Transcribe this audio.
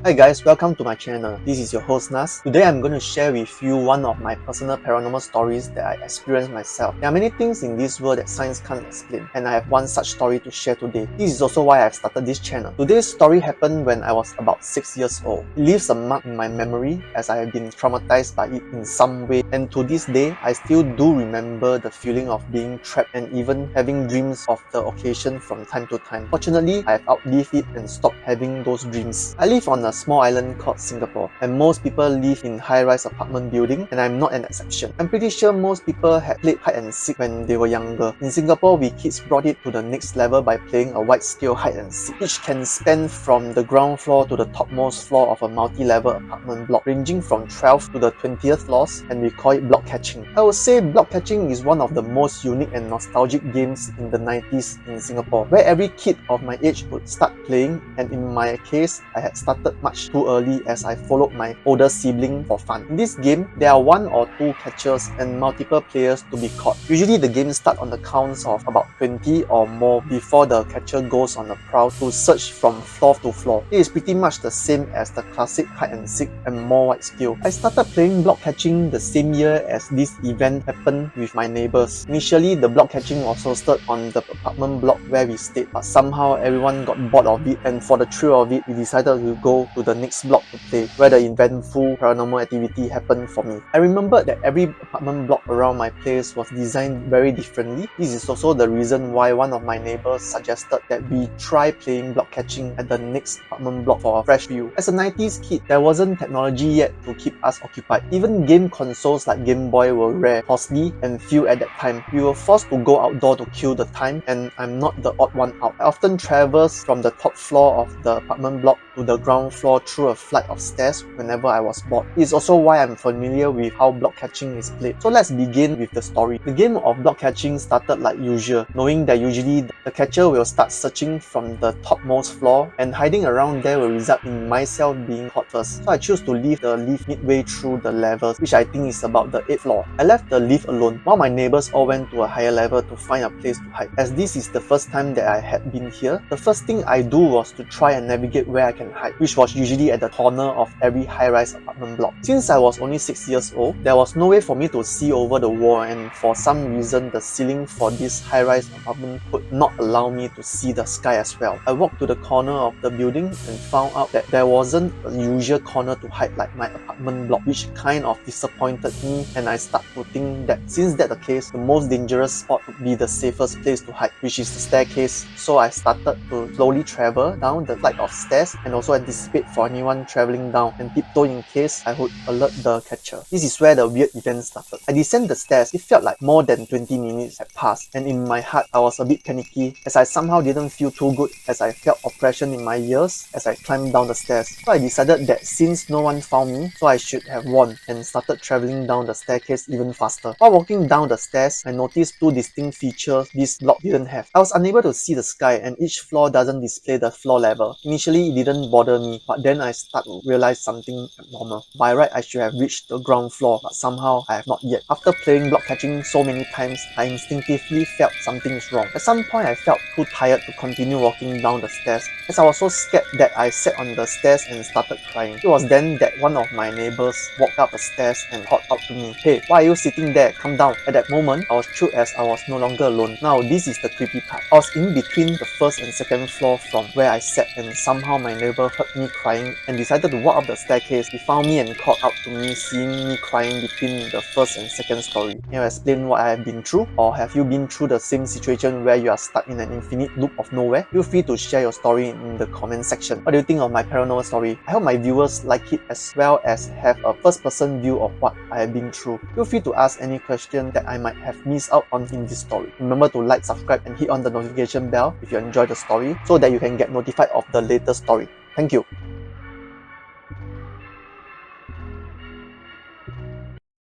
Hi guys, welcome to my channel. This is your host Nas. Today I'm going to share with you one of my personal paranormal stories that I experienced myself. There are many things in this world that science can't explain, and I have one such story to share today. This is also why I've started this channel. Today's story happened when I was about 6 years old. It leaves a mark in my memory as I have been traumatized by it in some way, and to this day I still do remember the feeling of being trapped and even having dreams of the occasion from time to time. Fortunately, I have outlived it and stopped having those dreams. I live on a small island called Singapore, and most people live in high-rise apartment building, and I'm not an exception. I'm pretty sure most people had played hide and seek when they were younger. In Singapore, we kids brought it to the next level by playing a wide-scale hide and seek, which can span from the ground floor to the topmost floor of a multi-level apartment block, ranging from 12th to the 20th floors, and we call it block catching. I would say block catching is one of the most unique and nostalgic games in the 90s in Singapore, where every kid of my age would start playing, and in my case, I had started much too early as I followed my older sibling for fun. In this game, there are 1 or 2 catchers and multiple players to be caught. Usually the game starts on the counts of about 20 or more before the catcher goes on a prowl to search from floor to floor. It is pretty much the same as the classic hide and seek and more wide scale. I started playing block catching the same year as this event happened with my neighbors. Initially, the block catching was hosted on the apartment block where we stayed, but somehow everyone got bored of it, and for the thrill of it, we decided to go to the next block to play, where the eventful paranormal activity happened for me. I remembered that every apartment block around my place was designed very differently. This is also the reason why one of my neighbors suggested that we try playing block catching at the next apartment block for a fresh view. As a 90s kid, there wasn't technology yet to keep us occupied. Even game consoles like Game Boy were rare, costly, and few at that time. We were forced to go outdoor to kill the time, and I'm not the odd one out. I often traverse from the top floor of the apartment block to the ground floor through a flight of stairs whenever I was bored. It is also why I'm familiar with how block catching is played. So let's begin with the story. The game of block catching started like usual, knowing that usually the catcher will start searching from the topmost floor, and hiding around there will result in myself being caught first. So I choose to leave the lift midway through the levels, which I think is about the 8th floor. I left the lift alone, while my neighbors all went to a higher level to find a place to hide. As this is the first time that I had been here, the first thing I do was to try and navigate where I can hide, which was usually at the corner of every high-rise apartment block. Since I was only 6 years old, there was no way for me to see over the wall, and for some reason the ceiling for this high-rise apartment could not allow me to see the sky as well. I walked to the corner of the building and found out that there wasn't a usual corner to hide like my apartment block, which kind of disappointed me, and I started to think that since that's the case, the most dangerous spot would be the safest place to hide, which is the staircase. So I started to slowly travel down the flight of stairs and also anticipate for anyone traveling down and tiptoe in case I would alert the catcher. This is where the weird event started. I descended the stairs. It felt like more than 20 minutes had passed, and in my heart I was a bit panicky as I somehow didn't feel too good as I felt oppression in my ears as I climbed down the stairs. So I decided that since no one found me, so I should have won, and started traveling down the staircase even faster. While walking down the stairs, I noticed 2 distinct features this block didn't have. I was unable to see the sky, and each floor doesn't display the floor level. Initially it didn't bother me, but then I started to realize something abnormal. By right, I should have reached the ground floor, but somehow I have not yet. After playing block catching so many times, I instinctively felt something is wrong. At some point, I felt too tired to continue walking down the stairs, as I was so scared that I sat on the stairs and started crying. It was then that one of my neighbors walked up the stairs and called out to me, "Hey, why are you sitting there? Come down." At that moment, I was thrilled as I was no longer alone. Now, this is the creepy part. I was in between the 1st and 2nd floor from where I sat, and somehow my neighbor heard me crying and decided to walk up the staircase. He found me and called out to me, seeing me crying between the 1st and 2nd story. Can you explain what I have been through? Or have you been through the same situation where you are stuck in an infinite loop of nowhere? Feel free to share your story in the comment section. What do you think of my paranormal story? I hope my viewers like it as well as have a first-person view of what I have been through. Feel free to ask any question that I might have missed out on in this story. Remember to like, subscribe, and hit on the notification bell if you enjoyed the story so that you can get notified of the latest story. Thank you.